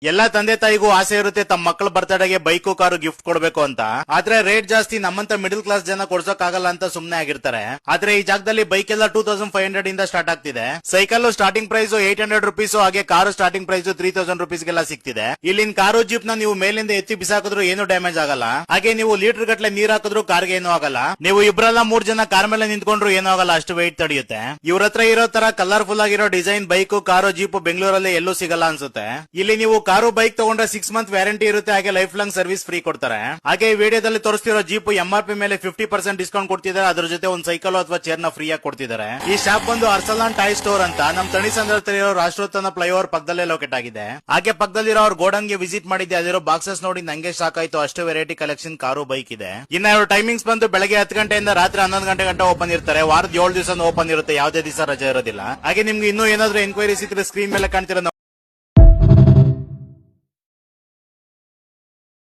ಎಲ್ಲಾ ತಂದೆ ತಾಯಿಗೂ ಆಸೆ ಇರುತ್ತೆ ತಮ್ಮ ಮಕ್ಕಳ ಬರ್ತ್ಡೇಗೆ ಬೈಕು ಕಾರು ಗಿಫ್ಟ್ ಕೊಡ್ಬೇಕು ಅಂತ. ಆದ್ರೆ ರೇಟ್ ಜಾಸ್ತಿ, ನಮ್ಮಂತ ಮಿಡಲ್ ಕ್ಲಾಸ್ ಜನ ಕೊಡ್ಸೋಕ್ಕಾಗಲ್ಲ ಅಂತ ಸುಮ್ನೆ ಆಗಿರ್ತಾರೆ. ಆದ್ರೆ ಈ ಜಾಗದಲ್ಲಿ ಬೈಕ್ ಎಲ್ಲ 2500 ಇಂದ ಸ್ಟಾರ್ಟ್ ಆಗ್ತಿದೆ. ಸೈಕಲ್ ಸ್ಟಾರ್ಟಿಂಗ್ ಪ್ರೈಸ್ 800 ರುಪೀಸ್, ಹಾಗೆ ಕಾರು ಸ್ಟಾರ್ಟಿಂಗ್ ಪ್ರೈಸ್ 3000 ರುಪೀಸ್ ಗೆಲ್ಲ ಸಿಗ್ತಿದೆ. ಇಲ್ಲಿನ ಕಾರು ಜೀಪ್ ನ ನೀವು ಮೇಲಿಂದ ಎತ್ತಿ ಬಿಸಾಕಿದ್ರು ಏನು ಡ್ಯಾಮೇಜ್ ಆಗಲ್ಲ. ಹಾಗೆ ನೀವು ಲೀಟರ್ ಗಟ್ಲೆ ನೀರ್ ಹಾಕಿದ್ರು ಕಾರ್ಗೆ ಏನೂ ಆಗಲ್ಲ. ನೀವು ಇಬ್ರಲ್ಲ 3 ಜನ ಕಾರ್ ಮೇಲೆ ನಿಂತ್ಕೊಂಡ್ರು ಏನೂ ಆಗಲ್ಲ, ಅಷ್ಟು ವೆಯ್ಟ್ ತಡೆಯುತ್ತೆ. ಇವ್ರ ಹತ್ರ ಇರೋ ತರ ಕಲರ್ಫುಲ್ ಆಗಿರೋ ಡಿಸೈನ್ ಬೈಕ್ ಕಾರು ಜೀಪ್ ಬೆಂಗಳೂರಲ್ಲಿ ಎಲ್ಲೂ ಸಿಗಲ್ಲ ಅನ್ಸುತ್ತೆ. ಇಲ್ಲಿ ನೀವು ಕಾರು ಬೈಕ್ ತಗೊಂಡ್ರೆ 6 ಮಂತ್ ವ್ಯಾರಂಟಿ ಇರುತ್ತೆ, ಹಾಗೆ ಲೈಫ್ ಲಾಂಗ್ ಸರ್ವಿಸ್ ಫ್ರೀ ಕೊಡ್ತಾರೆ. ಹಾಗೆ ಈ ವಿಡಿಯೋದಲ್ಲಿ ತೋರಿಸ್ತಿರೋ ಜೀಪ್ MRP ಮೇಲೆ 50% ಡಿಸ್ಕೌಂಟ್ ಕೊಡ್ತಿದ್ದಾರೆ. ಅದ್ರ ಜೊತೆ ಒಂದು ಸೈಕಲ್ ಅಥವಾ ಚೇರ್ ನ ಫ್ರೀ ಆಗಿ ಕೊಡ್ತಿದ್ದಾರೆ. ಈ ಶಾಪ್ ಬಂದು ಅರ್ಸಲಾನ್ ಟಾಯ್ ಸ್ಟೋರ್ ಅಂತ ನಮ್ ತಣಿಸಂದ್ರಲ್ಲಿರೋ ರಾಷ್ಟ್ರೋತ್ಥಾನ ಫ್ಲೈಓವರ್ ಪಕ್ಕದಲ್ಲೇ ಲೊಕೇಟ್ ಆಗಿದೆ. ಹಾಗೆ ಪಕ್ಕದಲ್ಲಿರೋ ಅವ್ರ ಗೋಡನ್ ಗೆ ವಿಸಿಟ್ ಮಾಡಿದ್ದೆ, ಅದಿರೋ ಬಾಕ್ಸಸ್ ನೋಡಿ ನಂಗೆ ಸಾಕಾಯ್ತು, ಅಷ್ಟು ವೆರೈಟಿ ಕಲೆಕ್ಷನ್ ಕಾರು ಬೈಕ್ ಇದೆ. ಇನ್ನ ಇವ್ರ ಟೈಮಿಂಗ್ಸ್ ಬಂದು ಬೆಳಗ್ಗೆ 10 ಗಂಟೆಯಿಂದ ರಾತ್ರಿ 11 ಗಂಟೆ ಓಪನ್ ಇರ್ತಾರೆ. ವಾರದ 7 ದಿವಸ ಓಪನ್ ಇರುತ್ತೆ, ಯಾವುದೇ ದಿವಸ ರಜೆ ಇರೋದಿಲ್ಲ. ಹಾಗೆ ನಿಮ್ಗೆ ಇನ್ನೂ ಏನಾದ್ರೂ ಎನ್ಕ್ವೈರೀಸ್ ಇದ್ರೆ ಸ್ಕ್ರೀನ್ ಮೇಲೆ ಕಾಣ್ತಿರೋ